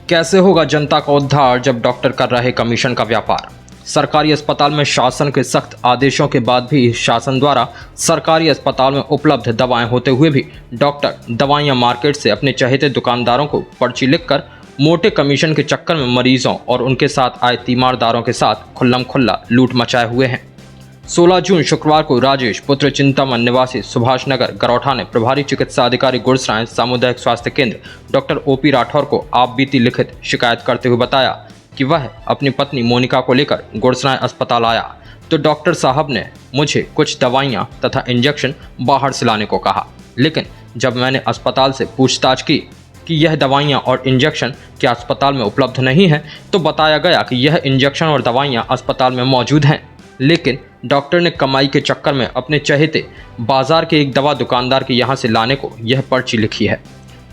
कैसे होगा जनता का उद्धार जब डॉक्टर कर रहे कमीशन का व्यापार। सरकारी अस्पताल में शासन के सख्त आदेशों के बाद भी शासन द्वारा सरकारी अस्पताल में उपलब्ध दवाएं होते हुए भी डॉक्टर दवाइयां मार्केट से अपने चहेते दुकानदारों को पर्ची लिखकर मोटे कमीशन के चक्कर में मरीजों और उनके साथ आए तीमारदारों के साथ खुल्लम खुल्ला लूट मचाए हुए हैं। 16 जून शुक्रवार को राजेश पुत्र चिंतामन निवासी सुभाष नगर गरौठा ने प्रभारी चिकित्सा अधिकारी गुड़सराय सामुदायिक स्वास्थ्य केंद्र डॉक्टर ओपी राठौर को आप बीती लिखित शिकायत करते हुए बताया कि वह अपनी पत्नी मोनिका को लेकर गुड़सराय अस्पताल आया तो डॉक्टर साहब ने मुझे कुछ दवाइयां तथा इंजेक्शन बाहर से लाने को कहा, लेकिन जब मैंने अस्पताल से पूछताछ की कि यह दवाइयां और इंजेक्शन क्या अस्पताल में उपलब्ध नहीं है तो बताया गया कि यह इंजेक्शन और दवाइयां अस्पताल में मौजूद हैं, लेकिन डॉक्टर ने कमाई के चक्कर में अपने चहेते बाजार के एक दवा दुकानदार के यहाँ से लाने को यह पर्ची लिखी है।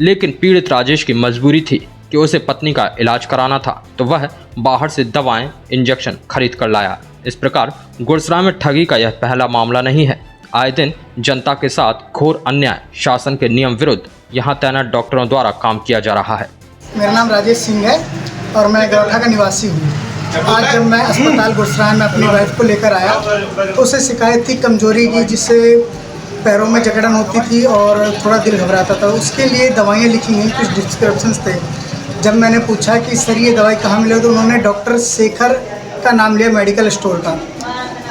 लेकिन पीड़ित राजेश की मजबूरी थी कि उसे पत्नी का इलाज कराना था तो वह बाहर से दवाएं इंजेक्शन खरीद कर लाया। इस प्रकार गुड़सराय में ठगी का यह पहला मामला नहीं है। आए दिन जनता के साथ घोर अन्याय शासन के नियम विरुद्ध यहाँ तैनात डॉक्टरों द्वारा काम किया जा रहा है। मेरा नाम राजेश सिंह है और मैं गरौठा का निवासी हूँ। आज जब मैं अस्पताल गुड़सराय में अपनी वाइफ को लेकर आया तो उसे शिकायत थी कमजोरी की, जिससे पैरों में जकड़न होती थी और थोड़ा दिल घबराता था। उसके लिए दवाइयाँ लिखी गई, कुछ डिस्क्रिप्शंस थे। जब मैंने पूछा कि सर ये दवाई कहाँ मिलेगी तो उन्होंने डॉक्टर शेखर का नाम लिया मेडिकल स्टोर का।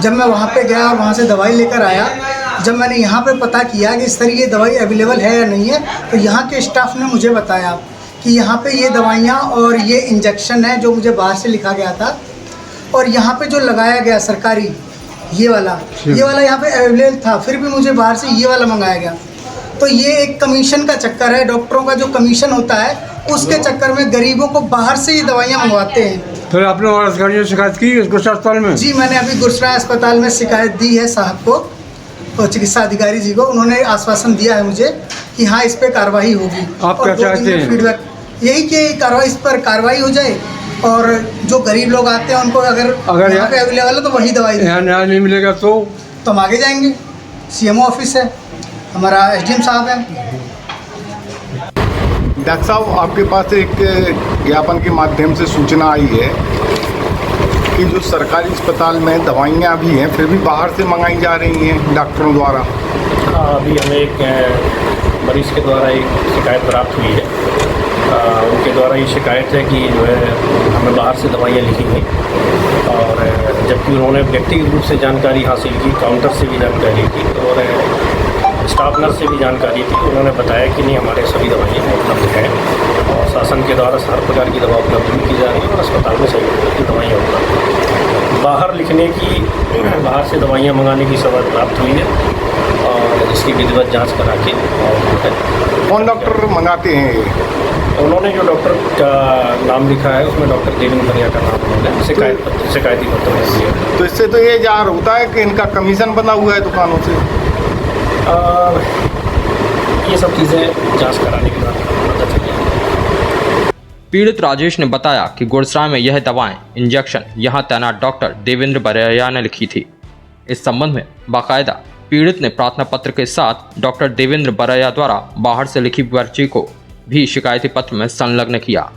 जब मैं वहाँ पे गया, वहाँ से दवाई लेकर आया, जब मैंने यहाँ पे पता किया कि सर ये दवाई अवेलेबल है या नहीं है तो यहाँ के स्टाफ ने मुझे बताया कि यहाँ पे ये दवाइयाँ और ये इंजेक्शन है जो मुझे बाहर से लिखा गया था, और यहाँ पे जो लगाया गया सरकारी ये वाला यहाँ पे अवेलेबल था, फिर भी मुझे बाहर से ये वाला मंगाया गया। तो ये एक कमीशन का चक्कर है। डॉक्टरों का जो कमीशन होता है उसके चक्कर में गरीबों को बाहर से ये दवाइयाँ मंगवाते हैं। तो आपने और अधिकारियों ने शिकायत की गुड़सराय अस्पताल में? जी, मैंने अभी गुड़सराय अस्पताल में शिकायत दी है साहब को और चिकित्सा अधिकारी जी को। उन्होंने आश्वासन दिया है मुझे कि हाँ इस पर कार्रवाई होगी। आप क्या चाहते हैं? फीडबैक यही कि इस पर कार्रवाई हो जाए और जो गरीब लोग आते हैं उनको अगर यहाँ पे अवेलेबल है तो वही दवाई यहाँ न्याय नहीं मिलेगा तो हम आगे जाएंगे। सीएमओ ऑफिस है, हमारा एसडीएम साहब है। डॉक्टर साहब, आपके पास एक ज्ञापन के माध्यम से सूचना आई है कि जो सरकारी अस्पताल में दवाइयाँ भी हैं फिर भी बाहर से मंगाई जा रही हैं डॉक्टरों द्वारा। अभी हमें एक मरीज़ के द्वारा एक शिकायत प्राप्त हुई है। उनके द्वारा ये शिकायत है कि जो है हमें बाहर से दवाइयाँ लिखी गई, और जबकि उन्होंने व्यक्तिगत रूप से जानकारी हासिल की, काउंटर से भी जानकारी की और स्टाफ नर्स से भी जानकारी थी। उन्होंने बताया कि नहीं हमारे सभी दवाइयाँ उपलब्ध हैं और शासन के द्वारा हर प्रकार की दवा उपलब्ध भी की जा रही है और अस्पताल में सभी प्रकार की दवाइयाँ उपलब्ध हैं। बाहर लिखने की, बाहर से दवाइयाँ मंगाने की खबर प्राप्त हुई है और इसकी विधिवत जाँच करा के और कौन डॉक्टर मंगाते हैं ये? उन्होंने जो डॉक्टर का नाम लिखा है उसमें डॉक्टर देवेंद्र बरिया का नाम उन्होंने शिकायती पत्र में दिया। तो इससे तो ये ज़ाहिर होता है कि इनका कमीशन बना हुआ है दुकानों से। ये सब चीज़ें जांच कराने के बाद पता चलेगी। पीड़ित राजेश ने बताया कि गुड़सराय में यह दवाएं इंजेक्शन यहां तैनात डॉक्टर देवेंद्र बरिया ने लिखी थी। इस संबंध में बाकायदा पीड़ित ने प्रार्थना पत्र के साथ डॉक्टर देवेंद्र बरिया द्वारा बाहर से लिखी पर्ची को भी शिकायती पत्र में संलग्न किया।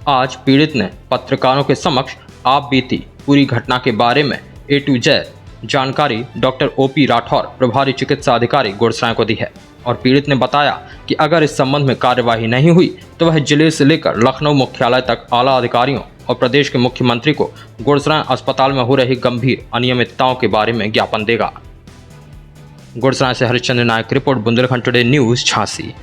आज पीड़ित ने पत्रकारों के समक्ष आप बीती पूरी घटना के बारे में A to Z जानकारी डॉक्टर ओपी राठौर प्रभारी चिकित्सा अधिकारी गुड़सराय को दी है और पीड़ित ने बताया कि अगर इस संबंध में कार्यवाही नहीं हुई तो वह जिले से लेकर लखनऊ मुख्यालय तक आला अधिकारियों और प्रदेश के मुख्यमंत्री को गुड़सराय अस्पताल में हो रही गंभीर अनियमितताओं के बारे में ज्ञापन देगा। गुड़सराय से Harishchandra Nayak report, Bundelkhand today news, Jhansi.